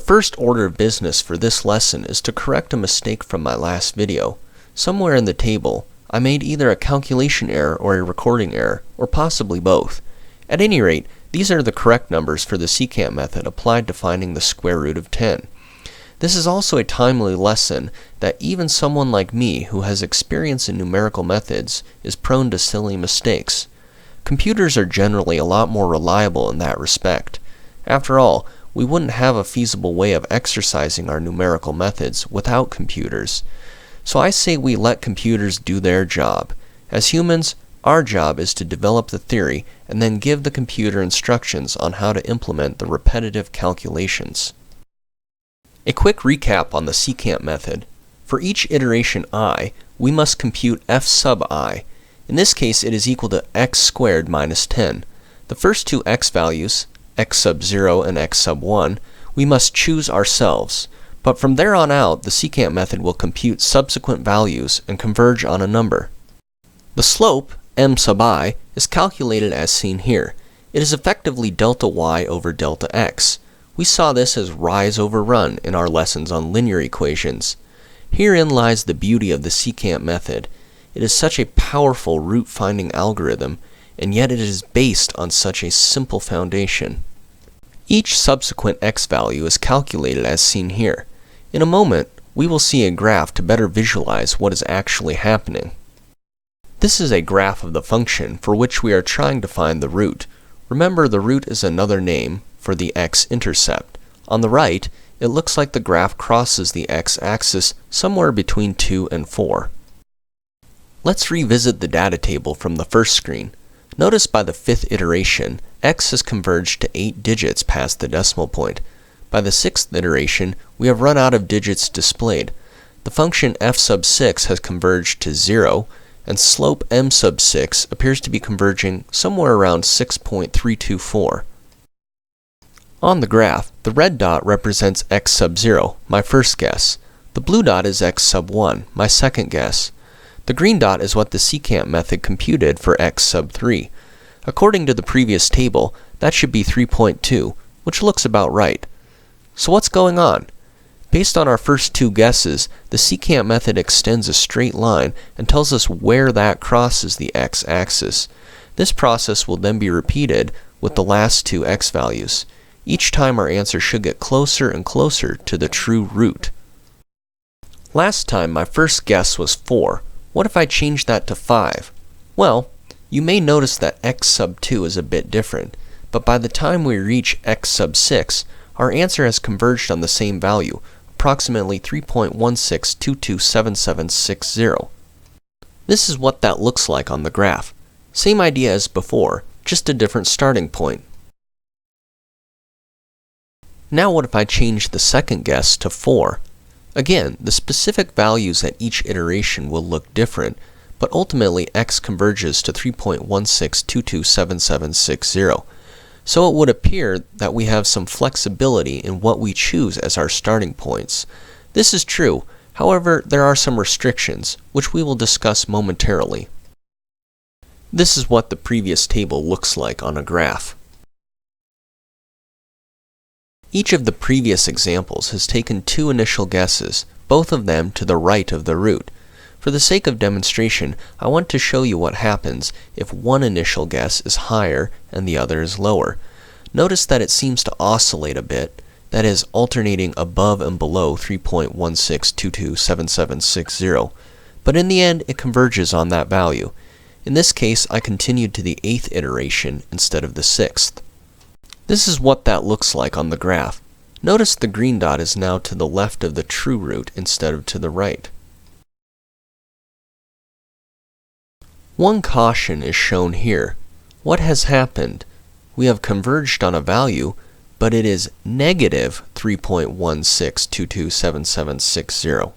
first order of business for this lesson is to correct a mistake from my last video. Somewhere in the table, I made either a calculation error or a recording error, or possibly both. At any rate, these are the correct numbers for the secant method applied to finding the square root of 10. This is also a timely lesson that even someone like me who has experience in numerical methods is prone to silly mistakes. Computers are generally a lot more reliable in that respect. After all, we wouldn't have a feasible way of exercising our numerical methods without computers. So I say we let computers do their job. As humans, our job is to develop the theory and then give the computer instructions on how to implement the repetitive calculations. A quick recap on the secant method. For each iteration I, we must compute f sub I. In this case, it is equal to x squared minus 10. The first two x values, x sub 0 and x sub 1, we must choose ourselves. But from there on out, the secant method will compute subsequent values and converge on a number. The slope, m sub I, is calculated as seen here. It is effectively delta y over delta x. We saw this as rise over run in our lessons on linear equations. Herein lies the beauty of the secant method. It is such a powerful root-finding algorithm, and yet it is based on such a simple foundation. Each subsequent x value is calculated as seen here. In a moment, we will see a graph to better visualize what is actually happening. This is a graph of the function for which we are trying to find the root. Remember, the root is another name for the x-intercept. On the right, it looks like the graph crosses the x-axis somewhere between 2 and 4. Let's revisit the data table from the first screen. Notice by the fifth iteration, x has converged to 8 digits past the decimal point. By the sixth iteration, we have run out of digits displayed. The function f sub 6 has converged to 0, and slope m sub 6 appears to be converging somewhere around 6.324. On the graph, the red dot represents x sub 0, my first guess. The blue dot is x sub 1, my second guess. The green dot is what the secant method computed for x sub 3. According to the previous table, that should be 3.2, which looks about right. So what's going on? Based on our first two guesses, the secant method extends a straight line and tells us where that crosses the x-axis. This process will then be repeated with the last two x values. Each time our answer should get closer and closer to the true root. Last time my first guess was 4. What if I change that to 5? Well, you may notice that x sub 2 is a bit different, but by the time we reach x sub 6, our answer has converged on the same value, approximately 3.16227760. This is what that looks like on the graph. Same idea as before, just a different starting point. Now what if I change the second guess to 4? Again, the specific values at each iteration will look different, but ultimately x converges to 3.16227760. So it would appear that we have some flexibility in what we choose as our starting points. This is true, however, there are some restrictions, which we will discuss momentarily. This is what the previous table looks like on a graph. Each of the previous examples has taken two initial guesses, both of them to the right of the root. For the sake of demonstration, I want to show you what happens if one initial guess is higher and the other is lower. Notice that it seems to oscillate a bit, that is, alternating above and below 3.16227760, but in the end it converges on that value. In this case, I continued to the 8th iteration instead of the 6th. This is what that looks like on the graph. Notice the green dot is now to the left of the true root instead of to the right. One caution is shown here. What has happened? We have converged on a value, but it is negative 3.16227760.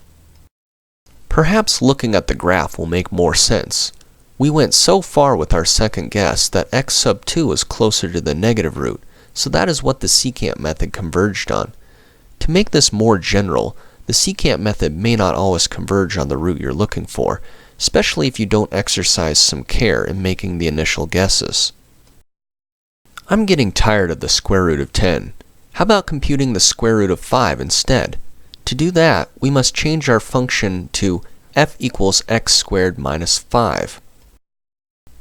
Perhaps looking at the graph will make more sense. We went so far with our second guess that x sub 2 is closer to the negative root, so that is what the secant method converged on. To make this more general, the secant method may not always converge on the root you're looking for, especially if you don't exercise some care in making the initial guesses. I'm getting tired of the square root of 10. How about computing the square root of 5 instead? To do that, we must change our function to f equals x squared minus 5.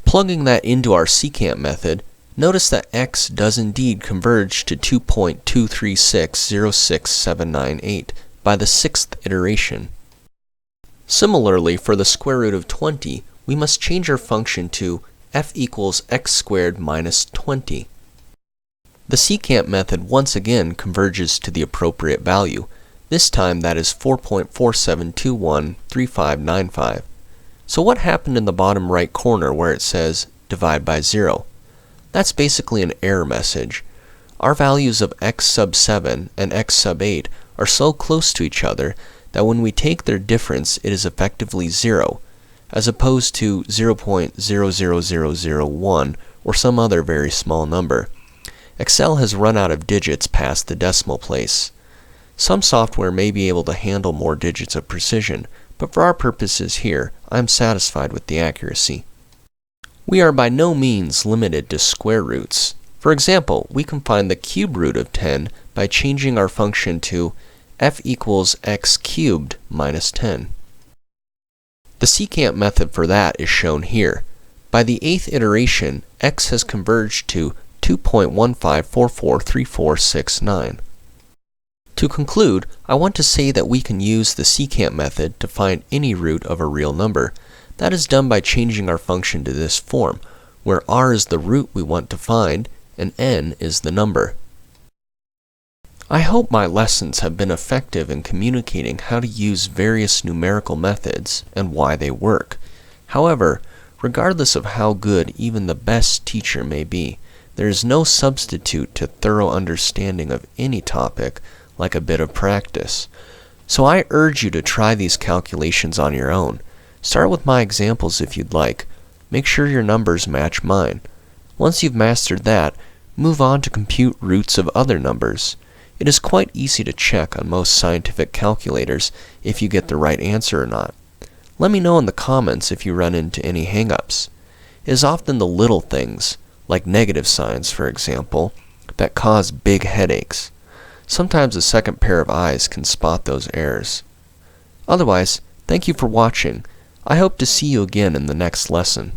Plugging that into our secant method, notice that x does indeed converge to 2.23606,798 by the 6th iteration. Similarly, for the square root of 20, we must change our function to f equals x squared minus 20. The secant method once again converges to the appropriate value. This time that is 4.47213595. So what happened in the bottom right corner where it says divide by 0? That's basically an error message. Our values of x sub 7 and x sub 8 are so close to each other that when we take their difference it is effectively 0, as opposed to 0.00001 or some other very small number. Excel has run out of digits past the decimal place. Some software may be able to handle more digits of precision, but for our purposes here, I am satisfied with the accuracy. We are by no means limited to square roots. For example, we can find the cube root of 10 by changing our function to f equals x cubed minus 10. The secant method for that is shown here. By the 8th iteration, x has converged to 2.15443469. To conclude, I want to say that we can use the secant method to find any root of a real number. That is done by changing our function to this form, where r is the root we want to find and n is the number. I hope my lessons have been effective in communicating how to use various numerical methods and why they work. However, regardless of how good even the best teacher may be, there is no substitute to thorough understanding of any topic like a bit of practice. So I urge you to try these calculations on your own. Start with my examples if you'd like. Make sure your numbers match mine. Once you've mastered that, move on to compute roots of other numbers. It is quite easy to check on most scientific calculators if you get the right answer or not. Let me know in the comments if you run into any hang-ups. It is often the little things, like negative signs for example, that cause big headaches. Sometimes a second pair of eyes can spot those errors. Otherwise, thank you for watching. I hope to see you again in the next lesson.